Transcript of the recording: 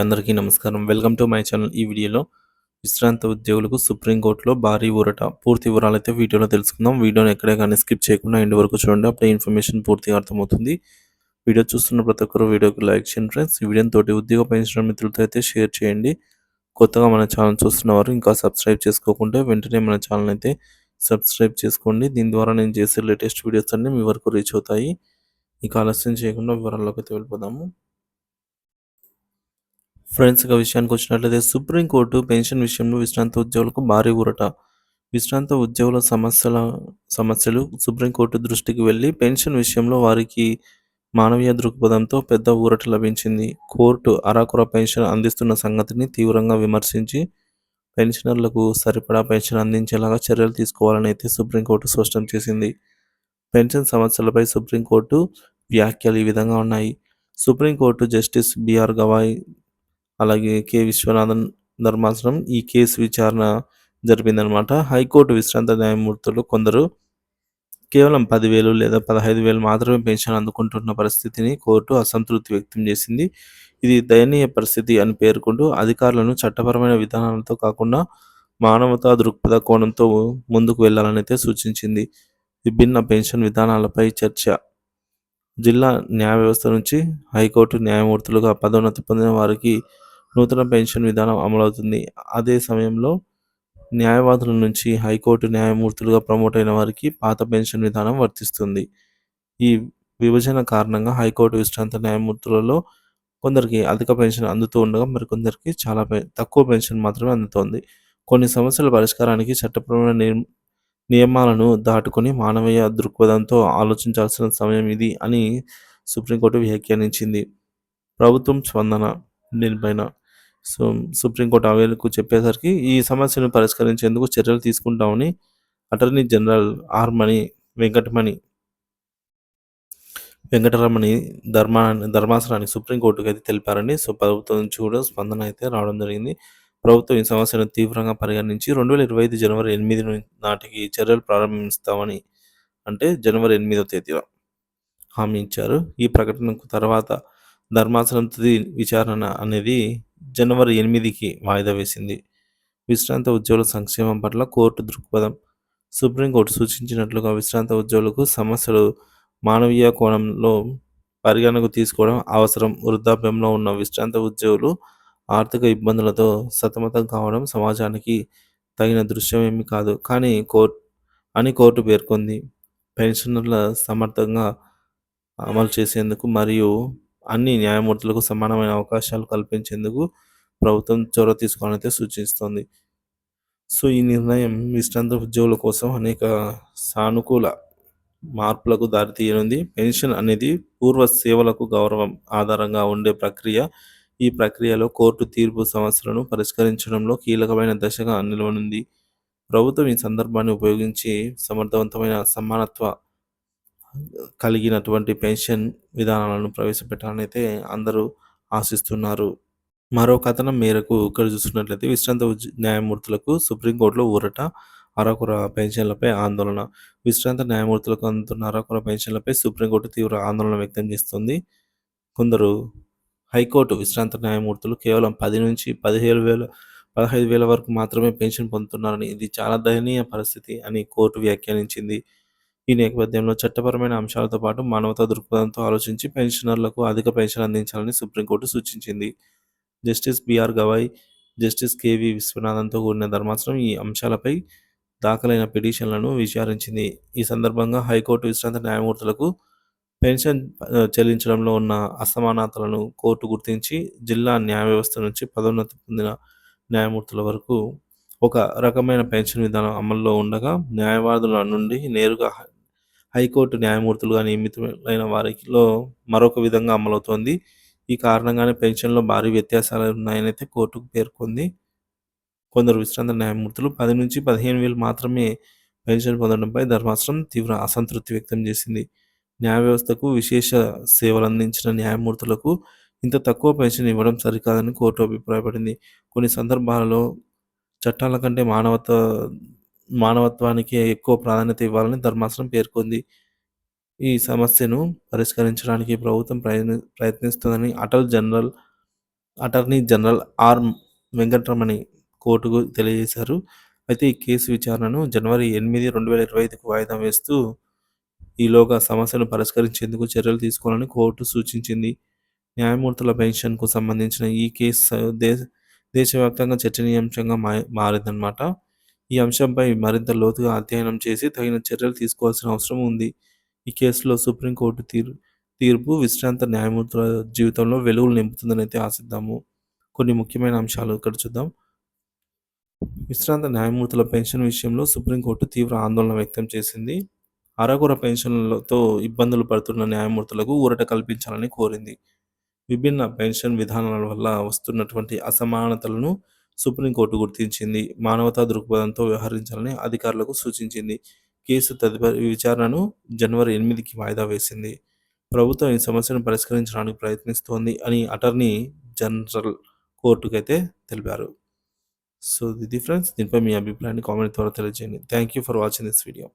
అందరికీ నమస్కారం. Welcome to my channel. ఈ వీడియోలో విశ్రాంత ఉద్యోగులకు సుప్రీంకోర్టులో భారీ ఊరట. పూర్తి వివరాలైతే వీడియోలో తెలుసుకుందాం. వీడియోని ఎక్కడే కానీ స్కిప్ చేయకుండా ఎండ్ వరకు చూడండి. అప్పుడే ఇన్ఫర్మేషన్ పూర్తిగా అర్థమవుతుంది. వీడియో చూస్తున్న ప్రతి ఒక్కరు వీడియోకి లైక్ చేయండి ఫ్రెండ్స్. ఈ వీడియోని తోటి ఉద్యోగ పెన్షన్ మిత్రులతో అయితే షేర్ చేయండి. కొత్తగా మన ఛానల్ చూస్తున్నవారు ఇంకా సబ్స్క్రైబ్ చేసుకోకుంటే వెంటనే మన ఛానల్ అయితే సబ్స్క్రైబ్ చేసుకోండి. దీని ద్వారా నేను చేసే లేటెస్ట్ వీడియోస్ అన్నీ మీ వరకు రీచ్ అవుతాయి. ఇక ఆలస్యం చేయకుండా వివరాల్లోకి అయితే వెళ్ళిపోదాము. ఫ్రెండ్స్, ఇక విషయానికి వచ్చినట్లయితే సుప్రీంకోర్టు పెన్షన్ విషయంలో విశ్రాంత ఉద్యోగులకు భారీ ఊరట. విశ్రాంత ఉద్యోగుల సమస్యలు సుప్రీంకోర్టు దృష్టికి వెళ్లి పెన్షన్ విషయంలో వారికి మానవీయ దృక్పథంతో పెద్ద ఊరట లభించింది. కోర్టు అరాకొర పెన్షన్ అందిస్తున్న సంగతిని తీవ్రంగా విమర్శించి పెన్షనర్లకు సరిపడా పెన్షన్ అందించేలాగా చర్యలు తీసుకోవాలని అయితే సుప్రీంకోర్టు స్పష్టం చేసింది. పెన్షన్ సమస్యలపై సుప్రీంకోర్టు వ్యాఖ్యలు ఈ విధంగా ఉన్నాయి. సుప్రీంకోర్టు జస్టిస్ బిఆర్ గవాయ్ అలాగే కె విశ్వనాథన్ ధర్మాసనం ఈ కేసు విచారణ జరిపిందనమాట. హైకోర్టు విశ్రాంత న్యాయమూర్తులు కొందరు కేవలం 10,000 లేదా 15,000 మాత్రమే పెన్షన్ అందుకుంటున్న పరిస్థితిని కోర్టు అసంతృప్తి వ్యక్తం చేసింది. ఇది దయనీయ పరిస్థితి అని పేర్కొంటూ అధికారులను చట్టపరమైన విధానాలతో కాకుండా మానవతా దృక్పథ కోణంతో ముందుకు వెళ్లాలని అయితే సూచించింది. విభిన్న పెన్షన్ విధానాలపై చర్చ. జిల్లా న్యాయ వ్యవస్థ నుంచి హైకోర్టు న్యాయమూర్తులుగా పదోన్నతి పొందిన వారికి నూతన పెన్షన్ విధానం అమలవుతుంది. అదే సమయంలో న్యాయవాదుల నుంచి హైకోర్టు న్యాయమూర్తులుగా ప్రమోట్ అయిన వారికి పాత పెన్షన్ విధానం వర్తిస్తుంది. ఈ విభజన కారణంగా హైకోర్టు విశ్రాంత న్యాయమూర్తులలో కొందరికి అధిక పెన్షన్ అందుతూ ఉండగా మరికొందరికి చాలా తక్కువ పెన్షన్ మాత్రమే అందుతోంది. కొన్ని సమస్యల పరిష్కారానికి చట్టపరమైన నియమాలను దాటుకొని మానవీయ దృక్పథంతో ఆలోచించాల్సిన సమయం ఇది అని సుప్రీంకోర్టు వ్యాఖ్యానించింది. ప్రభుత్వం స్పందన దీనిపైన సుప్రీంకోర్టు అవేలకు చెప్పేసరికి ఈ సమస్యను పరిష్కరించేందుకు చర్యలు తీసుకుంటామని అటార్నీ జనరల్ వెంకటరమణి ధర్మాసనానికి సుప్రీంకోర్టుకు అయితే తెలిపారని ప్రభుత్వం నుంచి కూడా స్పందన అయితే రావడం జరిగింది. ప్రభుత్వం ఈ సమస్యను తీవ్రంగా పరిగణించి 2025 జనవరి 8 నాటికి చర్యలు ప్రారంభిస్తామని అంటే జనవరి 8వ తేదీన హామీ ఇచ్చారు. ఈ ప్రకటనకు తర్వాత ధర్మాసనం తుది విచారణ అనేది జనవరి 8కి వాయిదా వేసింది. విశ్రాంత ఉద్యోగుల సంక్షేమం పట్ల కోర్టు దృక్పథం. సుప్రీంకోర్టు సూచించినట్లుగా విశ్రాంత ఉద్యోగులకు సమస్యలు మానవీయ కోణంలో పరిగణనకు తీసుకోవడం అవసరం. వృద్ధాప్యంలో ఉన్న విశ్రాంత ఉద్యోగులు ఆర్థిక ఇబ్బందులతో సతమతం కావడం సమాజానికి తగిన దృశ్యమేమీ కాదు కానీ కోర్టు పేర్కొంది. పెన్షనర్ల సమర్థంగా అమలు చేసేందుకు మరియు అన్ని న్యాయమూర్తులకు సమానమైన అవకాశాలు కల్పించేందుకు ప్రభుత్వం చొరవ తీసుకోవాలని సూచిస్తోంది. ఈ నిర్ణయం విశ్రాంత ఉద్యోగుల కోసం అనేక సానుకూల మార్పులకు దారితీయనుంది. పెన్షన్ అనేది పూర్వ సేవలకు గౌరవం ఆధారంగా ఉండే ప్రక్రియ. ఈ ప్రక్రియలో కోర్టు తీర్పు సమస్యలను పరిష్కరించడంలో కీలకమైన దశగా నిలవనుంది. ప్రభుత్వం ఈ సందర్భాన్ని ఉపయోగించి సమర్థవంతమైన సమానత్వ కలిగినటువంటి పెన్షన్ విధానాలను ప్రవేశపెట్టాలని అయితే అందరూ ఆశిస్తున్నారు. మరో కథనం మేరకు ఇక్కడ చూస్తున్నట్లయితే విశ్రాంత న్యాయమూర్తులకు సుప్రీంకోర్టులో ఊరట. అరకొర పెన్షన్లపై ఆందోళన. విశ్రాంత న్యాయమూర్తులకు అందుతున్న అరకొర పెన్షన్లపై సుప్రీంకోర్టు తీవ్ర ఆందోళన వ్యక్తం చేస్తుంది. కొందరు హైకోర్టు విశ్రాంత న్యాయమూర్తులు కేవలం 10 నుంచి 15,000 వరకు మాత్రమే పెన్షన్ పొందుతున్నారని, ఇది చాలా దయనీయ పరిస్థితి అని కోర్టు వ్యాఖ్యానించింది. ఈ నేపథ్యంలో చట్టపరమైన అంశాలతో పాటు మానవతా దృక్పథంతో ఆలోచించి పెన్షనర్లకు అధిక పెన్షన్ అందించాలని సుప్రీంకోర్టు సూచించింది. Justice BR Gavai, justice KV విశ్వనాథన్తో కూడిన ధర్మాసనం ఈ అంశాలపై దాఖలైన పిటిషన్లను విచారించింది. ఈ సందర్భంగా హైకోర్టు విశ్రాంత న్యాయమూర్తులకు పెన్షన్ చెల్లించడంలో ఉన్న అసమానతలను కోర్టు గుర్తించి జిల్లా న్యాయ వ్యవస్థ నుంచి పదోన్నతి పొందిన న్యాయమూర్తుల వరకు ఒక రకమైన పెన్షన్ విధానం అమల్లో ఉండగా, న్యాయవాదుల నుండి నేరుగా హైకోర్టు న్యాయమూర్తులుగా నియమితులైన వారిలో మరొక విధంగా అమలవుతోంది. ఈ కారణంగానే పెన్షన్లో భారీ వ్యత్యాసాలు ఉన్నాయని అయితే కోర్టుకు పేర్కొంది. కొందరు విశ్రాంత న్యాయమూర్తులు 10 నుంచి 15,000 మాత్రమే పెన్షన్ పొందడంపై ధర్మాసనం తీవ్ర అసంతృప్తి వ్యక్తం చేసింది. న్యాయ వ్యవస్థకు విశేష సేవలందించిన న్యాయమూర్తులకు ఇంత తక్కువ పెన్షన్ ఇవ్వడం సరికాదని కోర్టు అభిప్రాయపడింది. కొన్ని సందర్భాలలో చట్టాల కంటే మానవత్వానికే ఎక్కువ ప్రాధాన్యత ఇవ్వాలని ధర్మాసనం పేర్కొంది. ఈ సమస్యను పరిష్కరించడానికి ప్రభుత్వం ప్రయత్నిస్తుందని attorney attorney general R. Venkataramani కోర్టుకు తెలియజేశారు. అయితే ఈ కేసు విచారణను జనవరి 8, 2025కు వాయిదా వేస్తూ ఈలోగా సమస్యను పరిష్కరించేందుకు చర్యలు తీసుకోవాలని కోర్టు సూచించింది. న్యాయమూర్తుల పెన్షన్‌కు సంబంధించిన ఈ కేసు దేశవ్యాప్తంగా చర్చనీయాంశంగా మారిందనమాట. ఈ అంశంపై మరింత లోతుగా అధ్యయనం చేసి తగిన చర్యలు తీసుకోవాల్సిన అవసరం ఉంది. ఈ కేసులో సుప్రీంకోర్టు తీర్పు విశ్రాంత న్యాయమూర్తుల జీవితంలో వెలుగులు నింపుతుందనైతే ఆశిద్దాము. కొన్ని ముఖ్యమైన అంశాలు ఇక్కడ చూద్దాం. విశ్రాంత న్యాయమూర్తుల పెన్షన్ విషయంలో సుప్రీంకోర్టు తీవ్ర ఆందోళన వ్యక్తం చేసింది. అరకొర పెన్షన్లతో ఇబ్బందులు పడుతున్న న్యాయమూర్తులకు ఊరట కల్పించాలని కోరింది. విభిన్న పెన్షన్ విధానాల వల్ల వస్తున్నటువంటి అసమానతలను సుప్రీంకోర్టు గుర్తించింది. మానవతా దృక్పథంతో వ్యవహరించాలని అధికారులకు సూచించింది. కేసు తదుపరి విచారణను జనవరి 8కి వాయిదా వేసింది. ప్రభుత్వం ఈ సమస్యను పరిష్కరించడానికి ప్రయత్నిస్తోంది అని అటార్నీ జనరల్ కోర్టుకైతే తెలిపారు. సో ఇది ఫ్రెండ్స్, దీనిపై మీ అభిప్రాయాన్ని కామెంట్ ద్వారా తెలియజేయండి. Thank you for watching this video.